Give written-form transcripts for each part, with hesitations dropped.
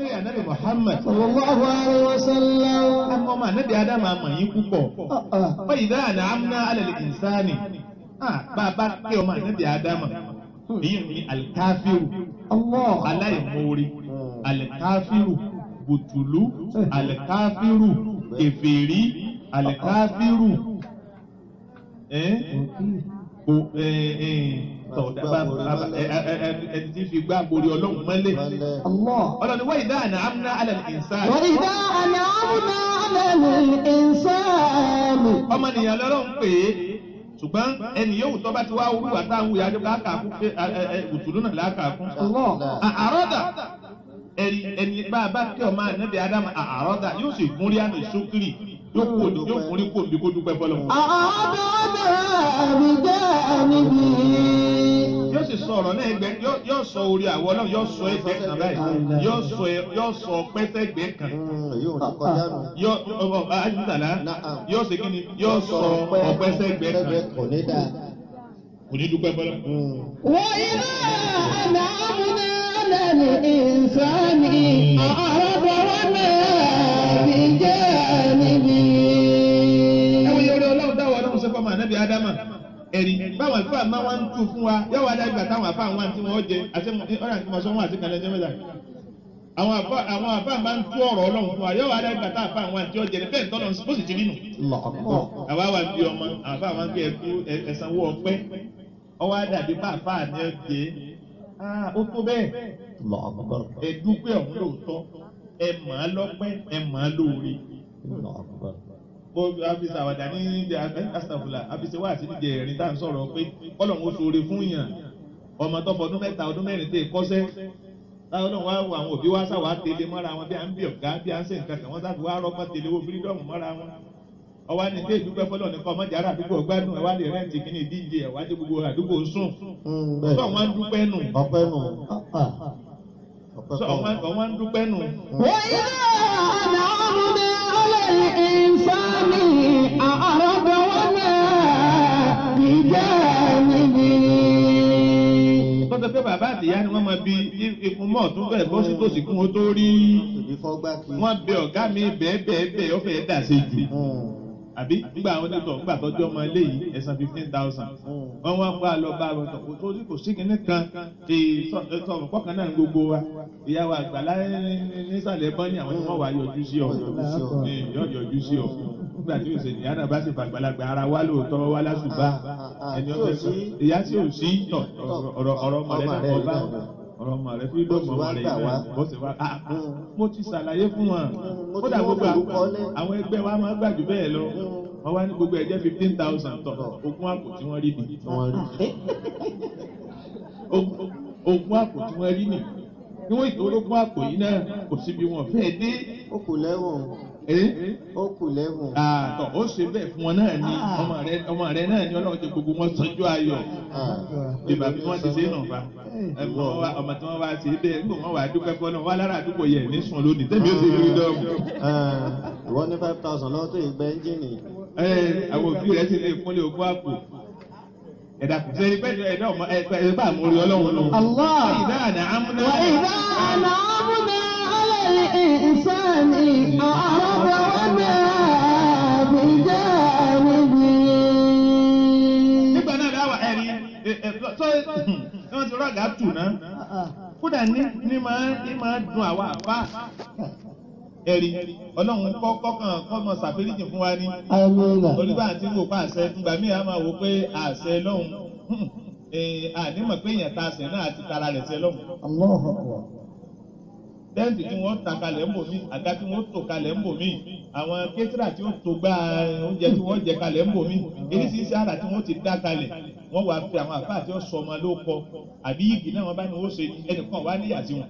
ní ànábì Muhammad sallallahu alaihi wasallam. ọmọ ànábì Ádámù àmọ̀ yín púpọ̀ fa idha an'amna 'ala al-insani bàbá kí ọmọ ànábì Ádámù èyí ni alikafiru aláìmoore alikafiru bùtùlù alikafiru kèfèrí alikafiru ẹni tí fi gbá borí ọlọ́run mọ́lẹ̀ ọlọ́run wa idha an'amna 'ala al-insani. wa idha an'amna 'ala al-insani. ọmọnìyàn lọ́rọ̀ ń pè é ṣùgbọ́n ẹni yóò tọ́ bá ti wá wúwo àtàwọn ìyá àjọpọ̀ àkàkùn pé òtúlù náà lákàkùn. àrọ́dà ẹni bá a bá kí ọmọ ànábì Ádámù àrọ́dà yóò sì gúnrí àmì sókìrì yóò fúnrí kò bí kó dúpẹ́ fọlọ́. àrọ́dà àbíjá níbi. yóò sì sọ ọ̀rọ̀ náà ẹgbẹ́ yóò sọ orí àwọ̀ náà yóò sọ ẹgbẹ́ kan báyìí yóò sọ pẹ́sẹ́gbẹ́ kan. yóò ajúdàlá yóò ṣe kí ni yóò sọ ọ̀pẹ́sẹ́gbẹ́ kan. kò ní dúpẹ́ fọlọ́. wọ́n iná àná àmúná lẹ́nu ìsáni àrọ́bọ̀wọ́ náà bí jẹ́ níbi. ẹ̀wọ̀n yóò rí ọlọ́run táwọn ọlọ́run sẹ́kọ̀ọ́ máa nábì Ádámù ẹ̀rí báwọn àlùfáà máa wá ń tú fún wa yóò wá dájú àtàwọn àfáà wọn àti wọn jẹ àti ọ̀rọ̀ àti wọn sọ wọn àti kan lẹ́jọ́ mẹ́ta àwọn àfáà máa ń tú ọ̀rọ̀ ọlọ́run fún wa yóò wá dájú àtàwọn àfáà wọn àti ọjẹ bẹ́ẹ̀ tọ́lọ̀ bó sì ti rí nù. àwa wà bí ọmọ àfáà wọn kí ẹ̀sánwó ọpẹ́ ọwọ́ àdàbí pàápàá ní ọjẹ ó tó bẹ́ẹ̀ ẹ̀dúpẹ́ ọ̀hún lóòótọ́ ẹ̀ máa lọ́pẹ́ ẹ̀ máa lóore bó abisa àwàdà ní ìdí astafula abisa wà sí ìdí ẹ̀rín tá à ń sọ̀rọ̀ pé Ọlọ́run ó ṣoore fún yàn ọmọ tó fọdún mẹ́ta ọdún mẹ́rin tẹ̀ kọ́sẹ́ táwọn Ọlọ́run wá wọ àwọn òbí wá sáwà tẹ̀lé mọ́ra wọn bí à ń bí ọ̀gá bí à ń ṣe nǹkan kan wọ́n sáfi wá rọ́pọ̀ tẹ̀lé owó fírídọ́ọ̀mù mọ́ra wọn ọwọ́ ní ilé ìdúpẹ́ fọlọ́ nìkan ọmọ jàrá àdúgbò ọgbádùn ẹ̀wá lè rẹ́ǹtì kí ni ìdíje ẹ̀wá dé gbogbo àdúgbò sùn sọ wọn ń dúpẹ́ nù sọ wọn ń dúpẹ́ nù. wọ́n yá àná àmúná lẹ́nu ìsáni àrọ́bọ̀wọ́ náà bí jẹ́ níbi. tọ́jọ́ pé bàbá àtìyá ni wọ́n máa bi ikun mọ́ ọ̀tún bẹ́ẹ̀ bọ́ sí tòsí kún ó tó rí wọ́n bẹ ọ̀gá mi bẹ́ẹ̀ ó fẹ́ dà sí jù àbí nígbà àwọn onítọ̀ nígbà tọ́jú ọmọ ilé yìí ẹ̀san 15,000 wọ́n wá pa lọ bá wọn tọ̀ tó ní kò sí kinní kan ti sọ̀rọ̀ pọ̀kan náà gbogbo wa ìyàwó àgbàlá nísàlẹ̀ bọ́ní àwọn tí wọ́n wà yọjú sí ọ yọjú sí ọ nígbà tí òsè ìyá náà bá sì fàgbàlagbà ara wá lóòótọ́ wá lásùbà ẹni ọ̀fẹ́ sọ ìyá tí ò sí ọ̀rọ̀ ọmọ rẹ̀ náà kọ́ bá ọ̀rọ̀ ọmọ rẹ̀ fi lóògùn ọmọ rẹ̀ yìí bó ṣe wá mo ti ṣàlàyé fún wọn kódà gbogbo àwọn ẹgbẹ́ wa máa gbàjú bẹ́ẹ̀ lọ wọ́n wá ní gbogbo ẹ̀jẹ̀ 15,000 tọ̀ ogún àpò tí wọ́n rí nì ogún àpò tí wọ́n rí nì níwọ̀n ìtòrógún àpò yìí náà kò síbi wọn fẹ́ẹ́ dé. ó kù lẹ́wọ̀n. ó kù lẹ́wọ̀n. àtọ̀ ó ṣe bẹ́ẹ̀ fún wọn náà ni ọmọ rẹ náà ni Ọlọ́run jẹ́ gbogbo wọn sanjú ayọ̀ ìbá bí wọ́n ti ṣe é nà fa ọmọ tí wọ́n wá ṣe é bẹ́ẹ̀ nígbà wọ́n wà á dúpẹ́ fọ́ náà wọ́n lára àdúgbò yẹ̀ ní sùn lónìí tẹ́mi ó ṣe rí dọ́ọ̀mù. ìwọ ní 5,000 lọ́wọ́ tó ìgbẹ́ ẹ́ńjìnì. àwọn òbí rẹ̀ sì lè fúnlé ogún àpò ẹ̀dá kò sẹ́ni pẹ́ẹ́ni ẹ̀dá ọmọ ẹ̀bá àmúrí Ọlọ́run lọ. ìdá àná àmúná. ìdá àná àmúná alẹ́ ìsáni àrọ́bọ̀wọ́ náà bí jẹ́ níbi. nígbà náà dáwà ẹ̀rí tó wọ́n ti rọ́gà tù náà kódà ní máa dùn àwa àbá ẹ̀rí Ọlọ́run kọ́kàn kọ́mọ ṣàforíjì fún wa ní olùgbà àti wò pa àṣẹ nígbà míì á máa wò pé àṣẹ lọ́hùn ànímọ̀ pé èèyàn ta àṣẹ náà àti tara rẹ̀ ṣẹ lọ́hùn. tẹ́ǹtì tí wọ́n ta kalẹ̀ ń bò mí àga tí wọ́n tò kalẹ̀ ń bò mí àwọn kétírà tí wọ́n tó gbá oúnjẹ tí wọ́n jẹ kalẹ̀ ń bò mí eréṣiríṣi àrà tí wọ́n ti dá kalẹ̀ wọ́n wá fi àwọn àfáà tí wọ́n sọ ọmọ ló kọ àbí yìgì náà wọ́n bá ní wọ́n ṣe ẹnìkan wá níyà sí wọn.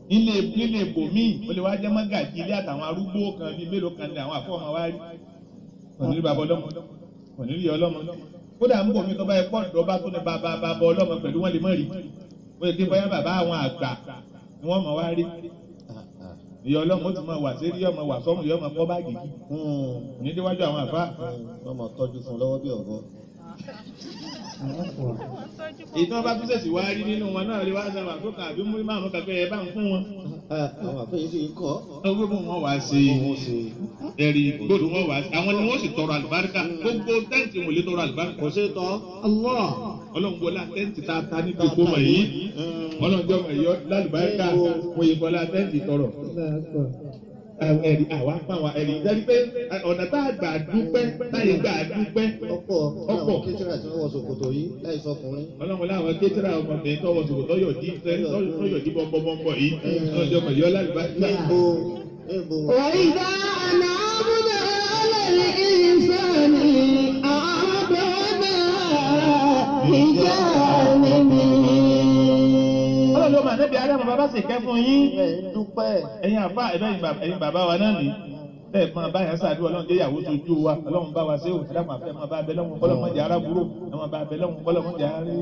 nílé ibòmíì ó lè wá jẹ́ mọ́gàjì ilé àtàwọn arúgbó kan bíi mélòó kan ní àwọn àfọ́ ọmọ wa rí òní rí bàbá ọlọ́mọ òní rí ọlọ́mọ kódà ń bò mí tó bá yẹ pọ́ọ̀dù bá tó ní bàbá ọlọ́mọ pẹ̀lú wọn lè mọ̀ rí ó yẹ kí bóyá bàbá àwọn àgbà ni wọ́n mọ̀ wá rí ìyá ọlọ́mọ ó ti mọ̀ wà sí rí ọmọ wà sọ́mù ìyá ọmọ kọ́ báàgì kí ní déwájú àwọn àfá ọmọ tọ́jú fún lọ́wọ́ bí ọ̀gọ́ èyí tí wọ́n bá tún ṣẹ̀ṣì wá rí nínú wọn náà lè wá sábà tó kà àbí múrí márùn kàfẹ́ ẹ bá ń fún wọn. Àwọn àfẹ́yìn sì ń kọ́. ọgbẹ́ bò wọ́n wá sí ẹ̀rí gbòdò wọ́n wá sí àwọn ni wọ́n sì tọrọ àlùbáríkà gbogbo tẹ́ǹtì wò lè tọrọ àlùbáríkà. Kò sí tọ́. ọlọ́run wọlé àtẹ́ǹtì tá a ta ní gbogbo mọ̀ yìí ọlọ́run jọ mọ̀ yọ lálùbáríkà wọ́n yẹ kọ́lá àtẹ́ǹtì tọrọ. ẹ̀rí àwa pa wa ẹ̀rí ìdárí pé ọ̀nà tá a gbà dúpẹ́ táyé gbà dúpẹ́ Ọ̀pọ̀ àwọn kéjìrà tí wọ́n wọ ṣòkòtò yìí láì sọkùnrin. ọlọ́run láwọn kéjìrà ọmọbìnrin tó wọ ṣòkòtò tọ́yọ̀ dí bọ́m̀bọ́m̀bọ̀ yìí ọjọ́ mọ̀ yọ lálùbáríkà. وإذا أنعمنا على الإنسان أعرض بجانبه. ọlọ́run ló máa nẹ́bí adámọ̀ bàbá sì kẹ́ fún yín. Dúpẹ́. ẹ̀yin àfa ẹ̀yin bàbá wa náà nì bẹ́ẹ̀ máa bá yẹn ṣàdúrà ọlọ́run jẹ́ ìyàwó tójú wa ọlọ́run bá wa ṣe òun ẹ̀dàpọ̀ àfẹ́ máa bá abẹ lọ́wọ́ kọ́lọ́mọ́ jẹ́ arábúrò máa bá abẹ lọ́wọ́ kọ́lọ́mọ́ jẹ́ arí.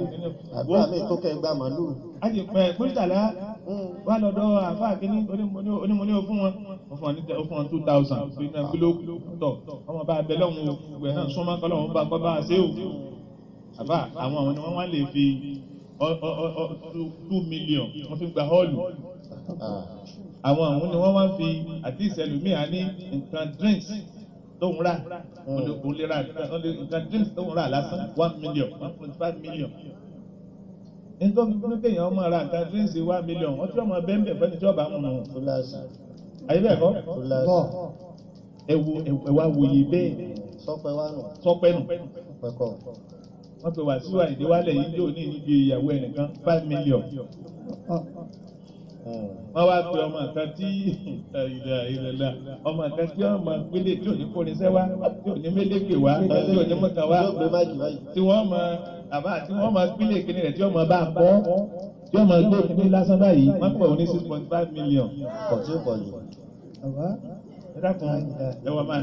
Àdúrà mi tó kẹ́ gbà màlúù. a ti pẹ́ pírísàlá wà lọ́dọ̀ àfa kínní onímọ̀ní fún wọn ó fún wọn 2000 fi náà gbólógbó tọ̀ ọmọ bá abẹ lọ́wọ́ gbẹ̀ náà súnmọ́ kọ́lọ́mọ́ bá kọ́ bá ṣe òun àfa àwọn ni wọ́n wá lè fi 2 million wọ́n fi gba họ́ọ̀lù àwọn ni wọ́n wá fi àti ìṣẹ̀lùmíà ní nǹkan drinks tó ń rà olè nǹkan drinks tó ń rà lásán 1 million 1.5 million nítorí pé kéèyàn ọmọ ra nǹkan drinks 1 million wọ́n tí wọ́n mọ bẹ́ẹ̀ fẹ́ni tí wọ́n bá mú un. ayé bẹ́ẹ̀ kọ́ ẹ̀wà wòye bẹ́ẹ̀ sọpẹ́ nù wọ́n pe Wàsíù Àyìndé wálẹ̀ yìí yóò ní níbi ìyàwó ẹnìkan 5 million. wọ́n wá pe ọmọ kan tí ìrẹ̀lẹ̀ ọmọ kan tí ọmọ gbélé tí ò ní kórinṣẹ́ wá tí ò ní mélékè wá tí ò ní mọ̀kàn wá tí wọ́n mọ àbá tí wọ́n mọ gbélé kíní rẹ̀ tí ọmọ bá kọ́ tí ọmọ gbé kíní lásán báyìí wọ́n pẹ̀ ní 6.5 million. Pọ̀ tí ó pọ̀ jù. ẹ dákun ẹwà máa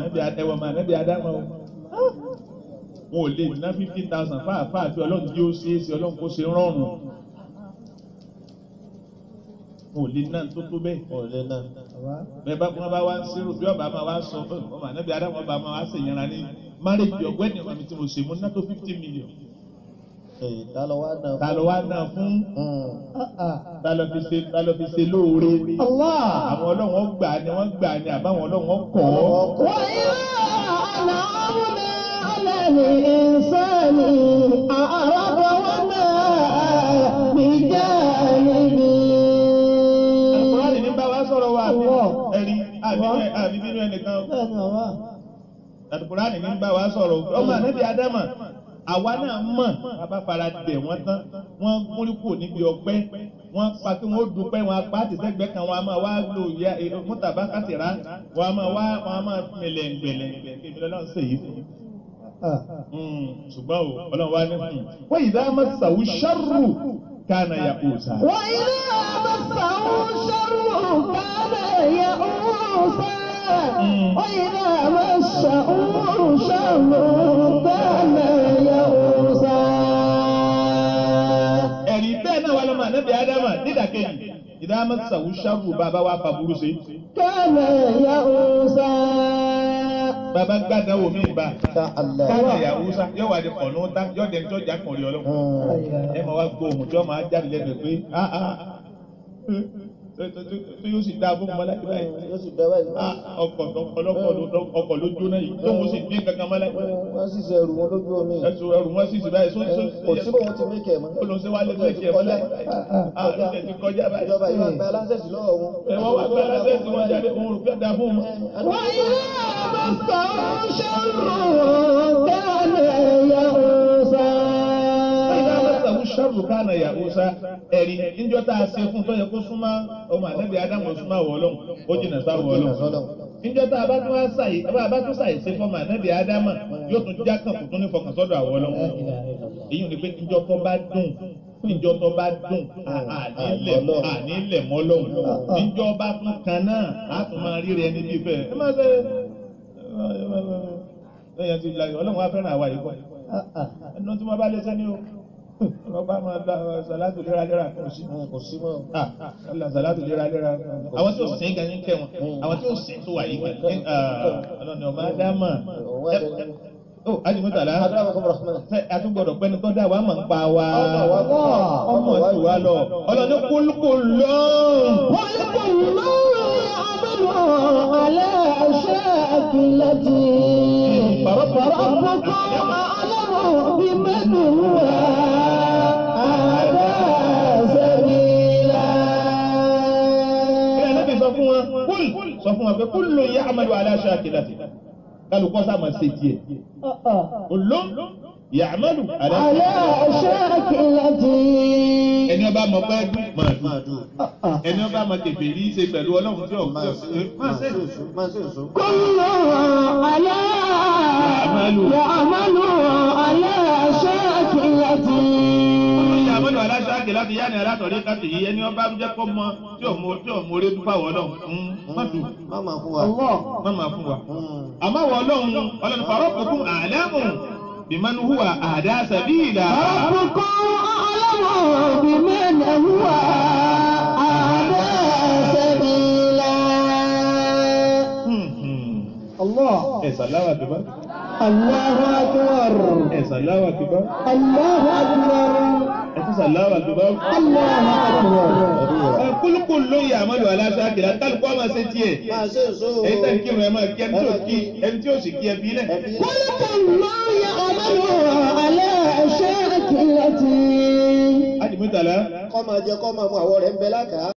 nẹ́bí adámọ́ wọn ò lè ná 50,000 fáàfáà tí ọlọ́run tí ó ṣe é ṣe ọlọ́run kó ṣe rọrùn wọn ò lè ná tó bẹ́ẹ̀. bẹ́ẹ̀ bá wọn bá wá ń ṣerú bí ọba máa wá sọ ọmọ ànábì adáwọn ọba máa wá ṣèyànra ní márèjì ọgbẹ́ni ọmọ mi tí mo ṣe mo ná tó 50 million. ta ló wá náà fún ta ló fi ṣe lóore. àwọn ọlọ́run gbà ni wọ́n gbà ni àbáwọn ọlọ́run kọ̀ ọ́. الإنسان أعرض ونأى بجانبه. القرآن ní bá wa sọ̀rọ̀ wa ẹ̀rí àbí bínú ẹnìkan. القرآن ní bá wa sọ̀rọ̀ ọmọ ànábì Ádámà àwa náà mọ̀ bàbá fara dẹ̀ wọ́n tán wọ́n múrí kò níbi ọgbẹ́ wọ́n pa kí wọ́n dúpẹ́ wọn apá àti sẹ́gbẹ́ kan wọn a máa wá lò ya mọ́tàbá kàtìrá wọn a máa mẹlẹ̀ gbẹ̀lẹ̀ kébí lọ́nà ṣèyí fún ṣùgbọ́n o ọlọ́run wá ní wọ́n yìí dá masawu sharru kana ya'usa. wọ́n yìí dá masawu sharru kana ya'usa. wọ́n yìí dá masawu sharru kana ya'usa. ẹ̀rí bẹ́ẹ̀ náà wà lọ́mọ ànábì Ádámà nídàkejì ìdá masawu sharru bàbá wa fa burú sí. kana ya'usa. bàbá gbàdá wo mi bá káwọn Yàhúsá yóò wá di kọ̀ọ̀nù tá yóò dẹni tó jà kàn rí ọlọ́run ẹ máa wá gbọ́ ohun tí wọ́n máa jáde lẹ́nu pé tó yóò sì dá fún mọ́lá ìgbà yìí ọkọ̀ ló jóná yìí tó wọ́n sì dín kankan mọ́lá ìgbà yìí. wọ́n sì ṣe ẹrù wọn lójú omi. ẹrù wọn sì ṣe báyìí. kò sí bò wọ́n ti mékè mọ́. ó lọ sí wálé mékè mọ́lá ìgbà ti kọjá báyìí. ìjọba yìí wá gba aláṣẹ́sì lọ́wọ́ wọn. wọ́n wá gba aláṣẹ́sì wọn jáde òun rò fẹ́ dá fún wọn. wọ́n yóò bá sọ̀rọ̀ ṣọ́rọ̀ kẹ́lẹ́ Yàhúsá. sharru kana Ya'usa ẹ̀rí níjọ́ tá a ṣe fún tó yẹ kó súnmọ́ ọmọ ànábì Ádámù súnmọ́ àwọ̀ ọlọ́run ó jìnà sáwọ̀ ọlọ́run níjọ́ tá a bá tún ṣàì ṣe fún ọmọ ànábì Ádámù yóò tún já kàn fún tún ní fọkàn sọ́dọ̀ àwọ̀ ọlọ́run èyí ò ní pé níjọ́ tó bá dùn ànílẹ̀ mọ́ lọ́hùn níjọ́ bá tún kan náà á tún máa rí rẹ níbi ìfẹ́ ẹ máa ṣe ẹ̀yàn ti láyọ̀ ọlọ́run á fẹ́ràn àwa yìí kọ́ ẹnu tí wọ́n bá lé sẹ́ni o ọba máa da sàlátù léraléra kò sí mọ́ sàlátù léraléra àwọn tí ó sìn gan yín kẹ́ wọn àwọn tí ó sìn tó wà yìí gan ọlọ́ni ọba Ádámà ó Ajímọ́tàlá Akramakum rahman. àtúgbọ̀dọ̀ pẹ́ni tó dá wa máa ń pa wa ọmọ wa ti wá lọ ọlọ́ni kúlùkù lọ́n. وَلِكُلٌّ يَعْمَلُ عَلَى شَاكِلَتِهِ فَرَبُّكُمْ أَعْلَمُ بِمَنْ هُوَ أَهْدَىٰ سَبِيلًا. sọ fún wọn pé kúlù ya'malu ala shakilati kálukọ́ sáà máa ṣe tiẹ̀ kúlù ya'malu ala شاكلتي. ẹni ọba mọ̀ pé máa dùn ẹni ọba mọ̀ kèfèrí ṣe pẹ̀lú ọlọ́run tí ọ̀pọ̀ máa ṣe èso. كل على يعمل على شاكلتي. ya'malu ala shakilati yá ni alátọ̀rí káàtì yìí ẹni ọba jẹ́ kọ́ mọ tí ò mọ orí dúpọ̀ wọ́ náà má dùn má máa fún wa. má máa fún wa àmọ́ wọ ọlọ́run farabbukum a'lamu biman huwa ahda sabila. ربكم أعلم بمن هو أهدى سبيلا. الله Salawa kibar. الله أكبر. Salawa kibar. الله أكبر. Salawa kibar. الله أكبر. Kullu ya'malu ala shakilati kálukú ọmọ ṣe tiẹ̀. máa ṣe èso. èyí tẹ́ kí ẹ máa kí ẹni tí ó sì kí ẹ bí lẹ̀. كل يعمل على شاكلته. Ajímọ́tàlá. kọ́ máa jẹ kọ́ máa mú àwọ̀ rẹ̀ ń bẹ lákàá.